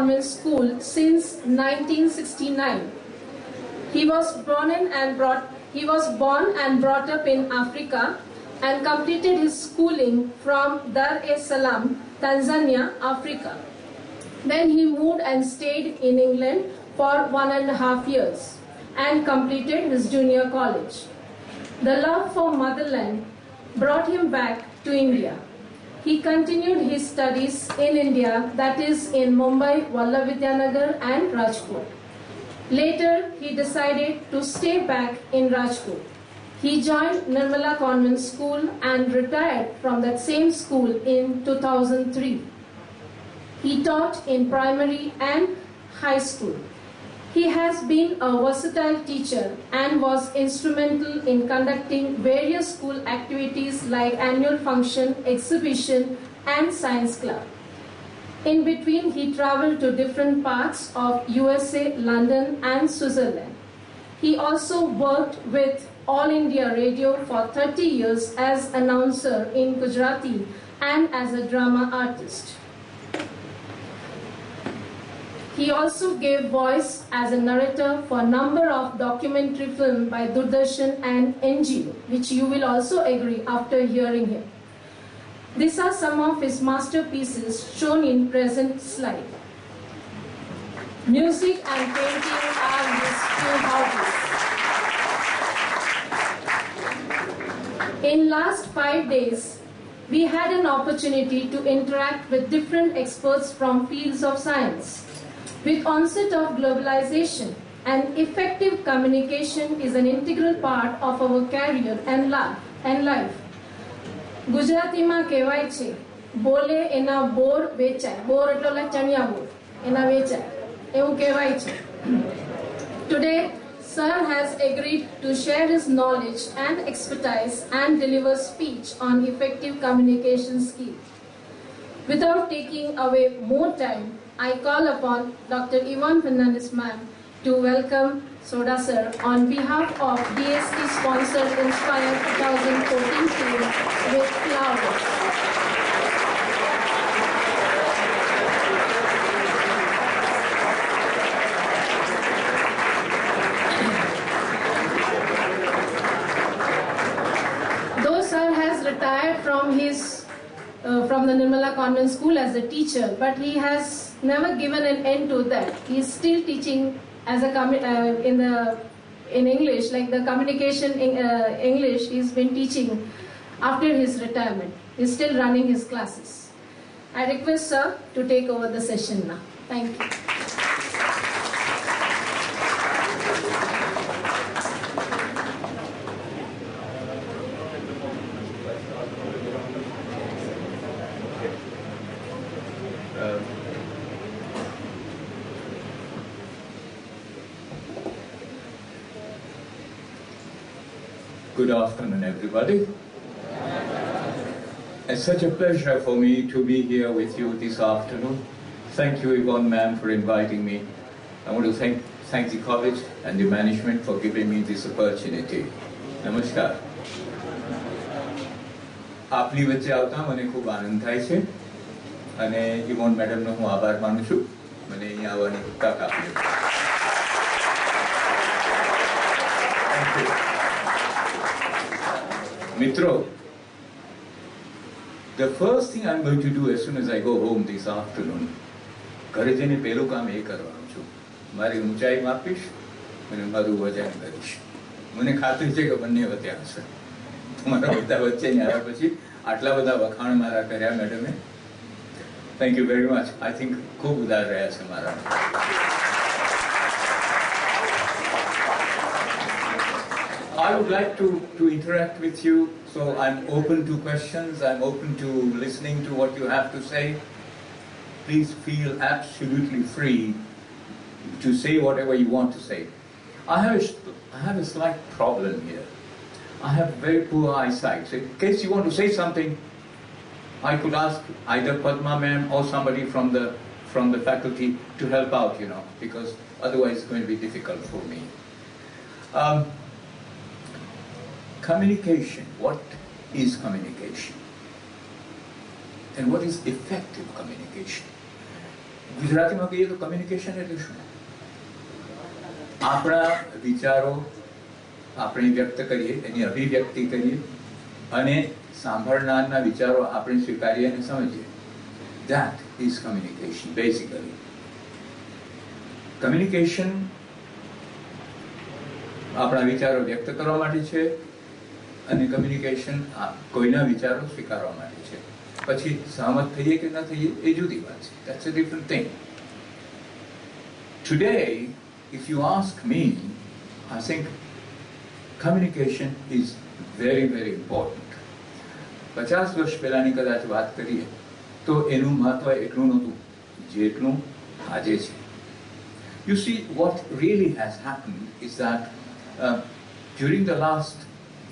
Convent School since 1969. He was born and brought up in Africa and completed his schooling from Dar es Salaam, Tanzania, Africa. Then he moved and stayed in England for 1.5 years and completed his junior college. The love for motherland brought him back to India. He continued his studies in India, that is in Mumbai, Vallavidhyanagar and Rajkot. Later, he decided to stay back in Rajkot. He joined Nirmala Convent School and retired from that same school in 2003. He taught in primary and high school. He has been a versatile teacher and was instrumental in conducting various school activities like annual function, exhibition, and science club. In between, he traveled to different parts of USA, London, and Switzerland. He also worked with All India Radio for 30 years as announcer in Gujarati and as a drama artist. He also gave voice as a narrator for a number of documentary films by Doordarshan and NGO, which you will also agree after hearing him. These are some of his masterpieces shown in present slide. Music and painting are his two hobbies. In last 5 days, we had an opportunity to interact with different experts from fields of science. With onset of globalization, an effective communication is an integral part of our career and life. Gujarati ma kehvai che, bole ena bor vechai. Bor etlo like chaniya bor, ena vechai. Evu kehvai che. Today, Sir has agreed to share his knowledge and expertise and deliver speech on effective communication skills. Without taking away more time, I call upon Dr. Yvonne Fernandez ma'am to welcome Soda sir on behalf of DST sponsored Inspire 2014 team with flowers. Though sir has retired from the Nirmala Convent School as a teacher, but he has never given an end to that. He is still teaching as a in English, like the communication in English. He's been teaching after his retirement. He's still running his classes. I request sir to take over the session now. Thank you. Good afternoon, everybody. It's such a pleasure for me to be here with you this afternoon. Thank you, Yvonne ma'am, for inviting me. I want to thank the college and the management for giving me this opportunity. Namaskar. આપની વચ્ચે આવતા મને ખૂબ આનંદ થાય છે અને ઇવોન મેડમનો હું આભાર માનું છું મને અહીંયા આવવાની તક આપી. Mitro, the first thing I'm going to do as soon as I go home this afternoon, ઘરે જઈને પહેલું કામ એ કરવાનું છું. મારી ઊંચાઈ માપીશ અને મારું વજન કરીશ. મને ખાતરી છે કે બંને વચ્ચે હશે. તમારા બધા વચ્ચે આવ્યા પછી આટલા બધા વખાણ મારા કર્યા મેડમે. Thank you very much. I think ખૂબ ઉદાર રહ્યા છે મારા. I would like to interact with you, so I'm open to questions, I'm open to listening to what you have to say. Please feel absolutely free to say whatever you want to say. I have a slight problem here. I have very poor eyesight, so in case you want to say something, I could ask either Padma ma'am or somebody from the faculty to help out, you know, because otherwise it's going to be difficult for me. Communication. What is communication? And what is effective communication? ગુજરાતીમાં કહીએ તો communication એટલે શું? આપણા વિચારો આપણે વ્યક્ત કરીએ, એની અભિવ્યક્તિ કરીએ અને સાંભળનારના વિચારો આપણે સ્વીકારીએ અને સમજીએ. That is communication, basically. Communication આપણા વિચારો વ્યક્ત કરવા માટે છે અને કમ્યુનિકેશન કોઈના વિચારો સ્વીકારવા માટે છે. પછી સહમત થઈએ કે ન થઈએ એ જુદી વાત છે. That's a different thing. Today, if you ask me, I think communication is very, very important. 50 વર્ષ પહેલાની કદાચ વાત કરીએ તો એનું મહત્વ એટલું નહોતું જેટલું આજે છે. You see, what really has happened is that during the last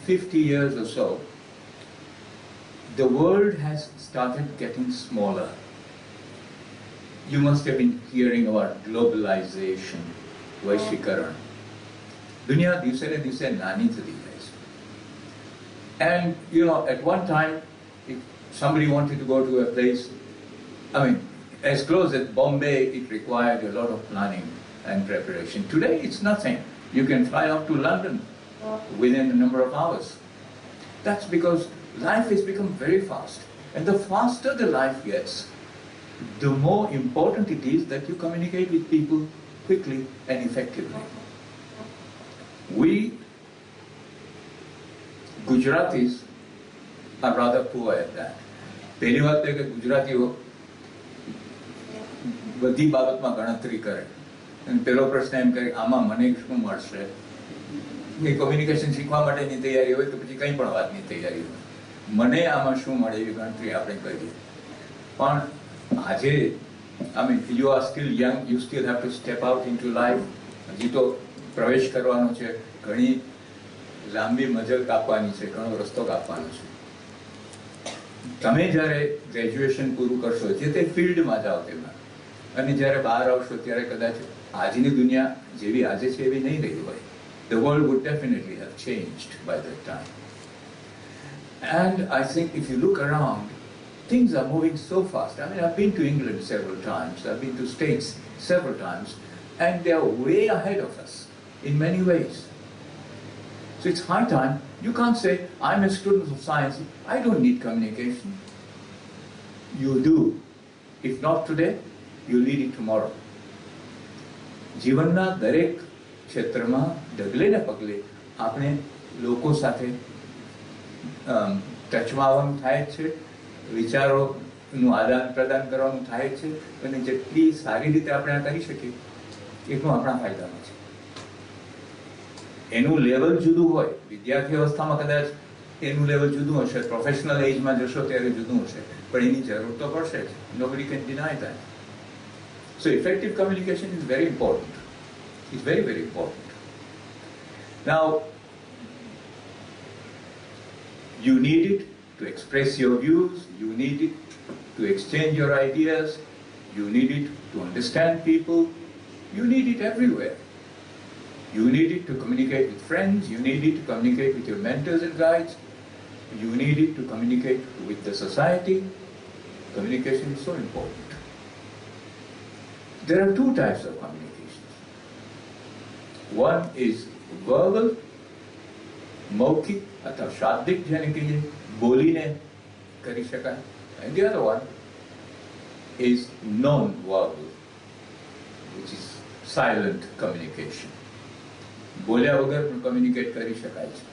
50 years or so, the world has started getting smaller. You must have been hearing about globalization, Vaishikaran. Dunya divse ne divse nani thati hai. And you know, at one time, if somebody wanted to go to a place, I mean, as close as Bombay, it required a lot of planning and preparation. Today, it's nothing. You can fly up to London within a number of hours. That's because life has become very fast. And the faster the life gets, the more important it is that you communicate with people quickly and effectively. We Gujaratis are rather poor at that. પહેલી વાત તો કે ગુજરાતીઓ બધી બાબતમાં ગણતરી કરે અને પેલો પ્રશ્ન એમ કરે આમાં મને શું મળશે. એ કોમ્યુનિકેશન શીખવા માટેની તૈયારી હોય તો પછી કંઈ પણ વાતની તૈયારી હોય, મને આમાં શું મળે એવી ગણતરી આપણે કરીએ. પણ આજે I mean, you are still young, you still have to step out into life. હજી તો પ્રવેશ કરવાનો છે, ઘણી લાંબી મજલ કાપવાની છે, ઘણો રસ્તો કાપવાનો છે. તમે જ્યારે ગ્રેજ્યુએશન પૂરું કરશો, જે તે ફિલ્ડમાં જાઓ તેમાં, અને જ્યારે બહાર આવશો ત્યારે કદાચ આજની દુનિયા જેવી આજે છે એવી નહીં રહી હોય. The world would definitely have changed by that time. And I think if you look around, things are moving so fast. I mean, I've been to England several times, I've been to States several times, and they are way ahead of us in many ways. So it's high time. You can't say, I'm a student of science, I don't need communication. You do. If not today, you need it tomorrow. જીવનના દરેક ક્ષેત્રમાં ડગલે ને પગલે આપણે લોકો સાથે ટચમાં આવવાનું થાય છે, વિચારોનું આદાન પ્રદાન કરવાનું થાય છે, અને જેટલી સારી રીતે આપણે આ કરી શકીએ એટલું આપણા ફાયદામાં છે. એનું લેવલ જુદું હોય, વિદ્યાર્થી અવસ્થામાં કદાચ એનું લેવલ જુદું હશે, પ્રોફેશનલ એજમાં જશો ત્યારે જુદું હશે, પણ એની જરૂર તો પડશે જ. Nobody can deny that. So effective communication is very important. It's very, very important. Now, you need it to express your views, you need it to exchange your ideas, you need it to understand people, you need it everywhere. You need it to communicate with friends, you need it to communicate with your mentors and guides, you need it to communicate with the society. Communication is so important. There are two types of communication. One is verbal, મૌખિક અથવા શાબ્દિક, જેને કહીએ બોલીને કરી શકાય, and the other one is non-verbal, which is silent communication. બોલ્યા વગર પણ કમ્યુનિકેટ કરી શકાય છે.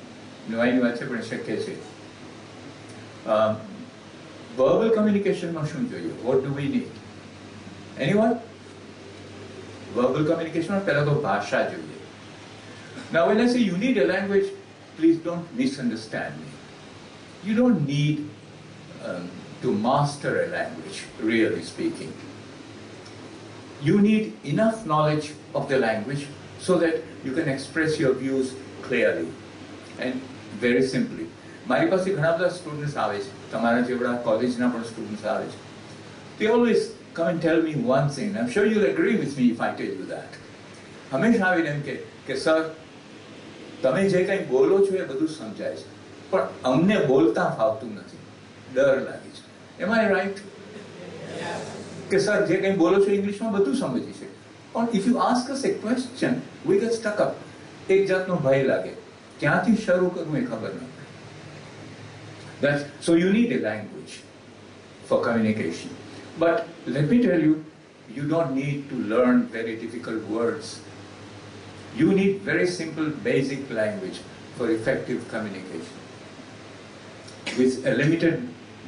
નવાઈની વાત છે પણ શક્ય છે. વર્બલ કમ્યુનિકેશનમાં શું જોઈએ? What do we need? Anyone? Verbal કમ્યુનિકેશનમાં પહેલા તો ભાષા જોઈએ. Now when I say you need a language, please don't misunderstand me. You don't need to master a language, really speaking. You need enough knowledge of the language so that you can express your views clearly and very simply. મારી પાસે ઘણા બધા students આવે છે, તમારા જેવડા કોલેજના પણ students આવે છે. They always come and tell me one thing. I'm sure you'll agree with me if I tell you that. હંમેશા આવીને એમ કે સર, તમે જે કંઈ બોલો છો એ બધું સમજાય છે, પણ અમને બોલતા ફાવતું નથી, ડર લાગે છે. Am I right? કે સર જે કંઈ બોલો છો ઇંગ્લિશમાં બધું સમજી છે, પણ if you ask us A question we get stuck up. એક જાતનો ભય લાગે, ક્યાંથી શરૂ કરવું એ ખબર ન પડે. So you need a language for communication. But let me tell you, you don't need to learn very difficult words. You need very simple basic language for effective communication. With a limited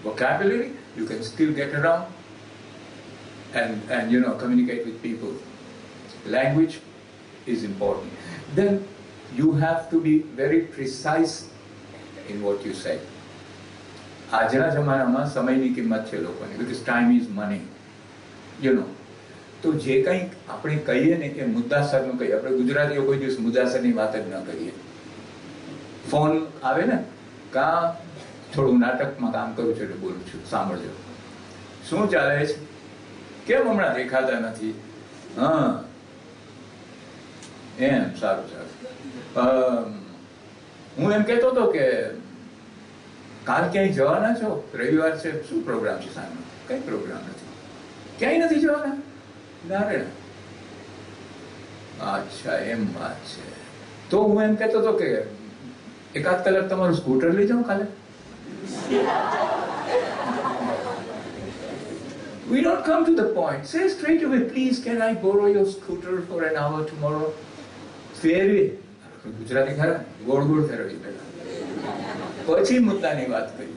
vocabulary, you can still get around and communicate with people. Language is important. Then you have to be very precise in what you say. આજના જમાનામાં સમયની કિંમત છે લોકોની, because time is money. તો જે કંઈક આપણે કહીએ ને એ મુદ્દાસરનું કહીએ. આપણે ગુજરાતીઓ કોઈ દિવસ મુદ્દાસરની વાત જ ન કરીએ. ફોન આવે ને, કાં થોડું નાટકમાં કામ કરું છું એટલે બોલું છું, સાંભળજો શું ચાલે છે, કેમ હમણાં દેખાતા નથી, હા એમ સારું સારું. હું એમ કહેતો હતો કે કાલ ક્યાંય જવાના છો, રવિવાર છે, શું પ્રોગ્રામ છે સાંજનો? કઈ પ્રોગ્રામ નથી, ક્યાંય નથી જવાના? નારાયણ, અચ્છા એમ વાત છે. તો હું એમ કહેતો હતો કે એકાદ કલાક તમારું સ્કૂટર લઈ જાઉં કાલે. We don't come to the point. Say straight away, please, can I borrow your scooter for an hour tomorrow? ફેરવી, ગુજરાતી ખરા, ગોળ ગોળ ફેરવી પેલા, પછી મુદ્દાની વાત કરી.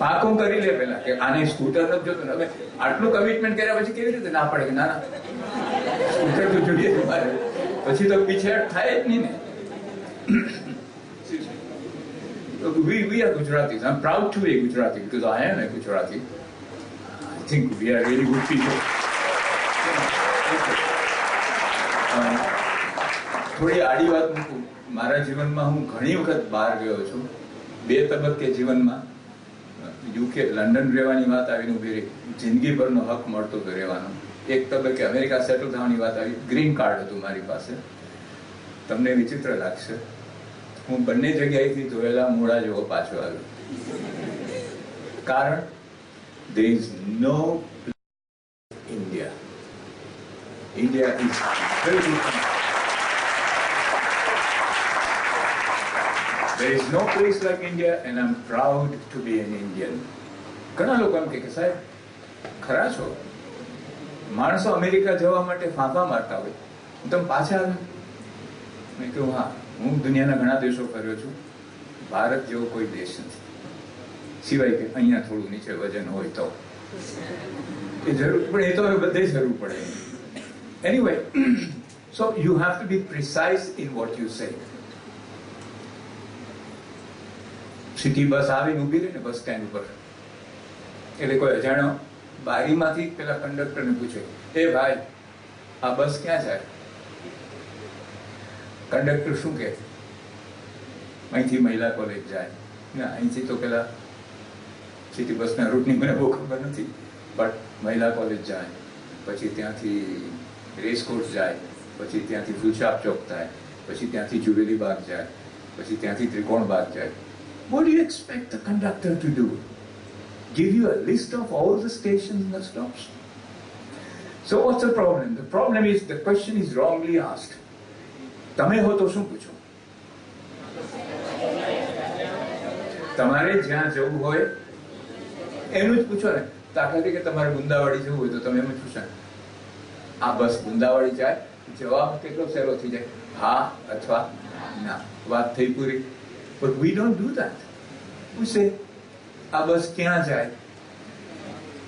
પાકું કરી લે પેલા કે આને સ્કૂટર નથી જોતું. હવે આટલું કમિટમેન્ટ કર્યા પછી કેવી રીતે ના પડે કે ના ના સ્કૂટર તો જોઈએ તમારે, પછી તો પીછેહટ થાય જ નહીં ને. We are Gujaratis. I'm proud to be a Gujarati because I am a Gujarati. I think we are really good people. થોડી આડી વાત મૂકું. મારા જીવનમાં હું ઘણી વખત બહાર ગયો છું. 2 તબક્કે જીવનમાં યુકે લંડન રહેવાની વાત આવીને ઉભી રહી, જિંદગીભરનો હક મળતો હતો રહેવાનો. એક તબક્કે અમેરિકા સેટલ થવાની વાત આવી, ગ્રીન કાર્ડ હતું મારી પાસે. તમને વિચિત્ર લાગશે, હું બંને જગ્યાએથી ધોયેલા મોડા જેવો પાછો આવ્યો. કારણ there is no India. India is very different. There is no place like India and I'm proud to be an Indian. ઘણા લોકો એમ કે સાહેબ ખરા છો, માણસો અમેરિકા જવા માટે ફાંફા મારતા હોય, તમે પાછા આવે? મેં કહ્યું હા, હું દુનિયાના ઘણા દેશો ફર્યો છું, ભારત જેવો કોઈ દેશ નથી, સિવાય કે અહીંયા થોડું નીચે વજન હોય તો એ જરૂર, પણ એ તો હવે બધે જરૂર પડે. Anyway, so you have to be precise in what you say. City bus આવીને ઊભી રહી ને બસ સ્ટેન્ડ ઉપર, એટલે કોઈ અજાણ્યો બારીમાંથી પેલા કંડક્ટરને પૂછે, એ ભાઈ આ બસ ક્યાં જાય? કંડક્ટર શું કહે? અહીંથી મહિલા કોલેજ જાય. ના, અહીંથી તો પેલા સિટી બસના રૂટની મને બહુ ખબર નથી, બટ મહિલા કોલેજ જાય, પછી ત્યાંથી રેસકોર્સ જાય, પછી ત્યાંથી ફૂલછાપ ચોક થાય, પછી ત્યાંથી જુબેલી બાગ જાય, પછી ત્યાંથી ત્રિકોણ બાગ જાય. What do you expect the conductor to do? Give you a list of all the stations and the stops? So what's the problem? The problem is the question is wrongly asked. તમે હો તો શું પૂછો? તમારે જ્યાં જવું હોય એનું જ પૂછો ને. દાખલા તરીકે તમારે બુંદાવાડી જવું હોય તો તમે એમ જ પૂછો, આ બસ બુંદાવાડી જાય? જવાબ કેટલો સહેલો થઈ જાય, હા અથવા ના, વાત થઈ પૂરી. But we don't do that. We say, આ બસ ક્યાં જાય?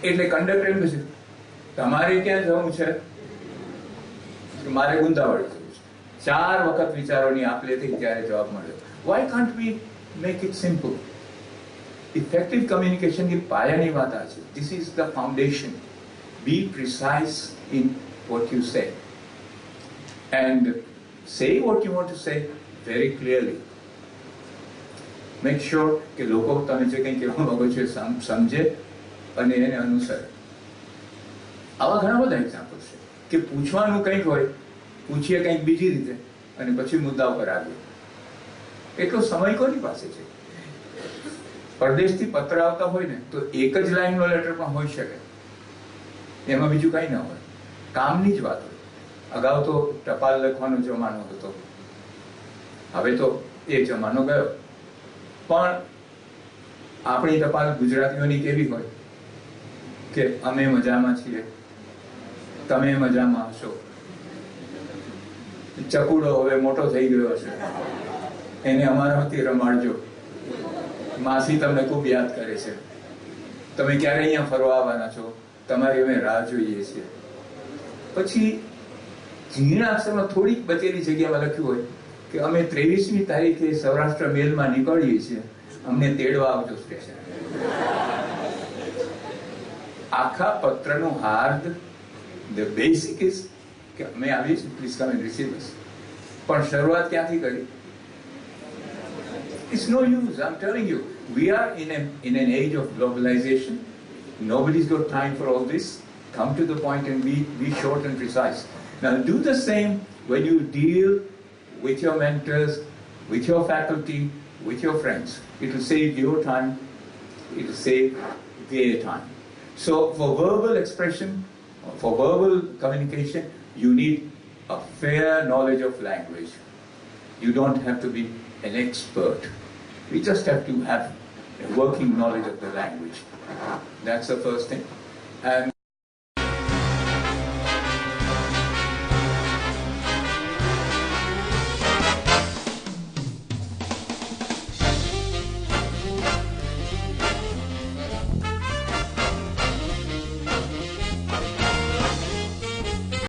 એટલે કંડક્ટર એમ કહે, તમારે ક્યાં જવું છે? મારે બુંદાવાડી જવું છે. 4 વખત વિચારોની આપ લે થઈ, ત્યારે જવાબ મળ્યો. Why can't we make it simple? Effective communication ની પાયાની વાત આ છે. This is the foundation. Be precise in what you say. And say what you want to say very clearly. Make sure કે લોકો તમે જે કંઈ કહેવા માંગો છો સમજે અને એને અનુસરે. આવા ઘણા બધા એક્ઝામ્પલ છે કે પૂછવાનું કંઈક હોય, પૂછીએ કંઈક બીજી રીતે અને પછી મુદ્દા ઉપર આવીએ. એટલો સમય કોની પાસે છે? પરદેશથી પત્ર આવતા હોય ને તો એક જ લાઈનનો લેટર પણ હોઈ શકે, એમાં બીજું કંઈ ન હોય, કામની જ વાત હોય. અગાઉ તો ટપાલ લખવાનો જમાનો હતો, હવે તો એ જમાનો ગયો. પણ આપણી ટપાલ ગુજરાતીઓની કેવી હોય કે અમે મજામાં છીએ, તમે મજામાં હશો. ચકુડો હવે મોટો થઈ ગયો હશે, એને અમારાથી રમાડજો, માસી તમને ખૂબ યાદ કરે છે, તમે ક્યારે અહીંયા ફરવા આવવાના છો, તમારી અમે રાહ જોઈએ છીએ. પછી ઝીણા અક્ષરમાં થોડીક બચેલી જગ્યામાં લખ્યું હોય કે અમે 23મી તારીખે સૌરાષ્ટ્ર મેલમાં નીકળીએ છીએ, અમને તેડવા આવજો સ્ટેશન. આખા પત્રનું હાર્દ, ધ બેસિક ઇઝ કે અમે આવીએ છીએ, પ્લીઝ કમ એન્ડ રિસીવ અસ. પણ શરૂઆત ક્યાંથી કરી? It's no use, I'm telling you. We are in an age of globalization. Nobody's got time for all this. Come to the point and be short and precise. Now do the same when you deal with your mentors, with your faculty, with your friends. It will save your time, it will save their time. So for verbal expression, for verbal communication, you need a fair knowledge of language. You don't have to be an expert. We just have to have a working knowledge of the language. That's the first thing. And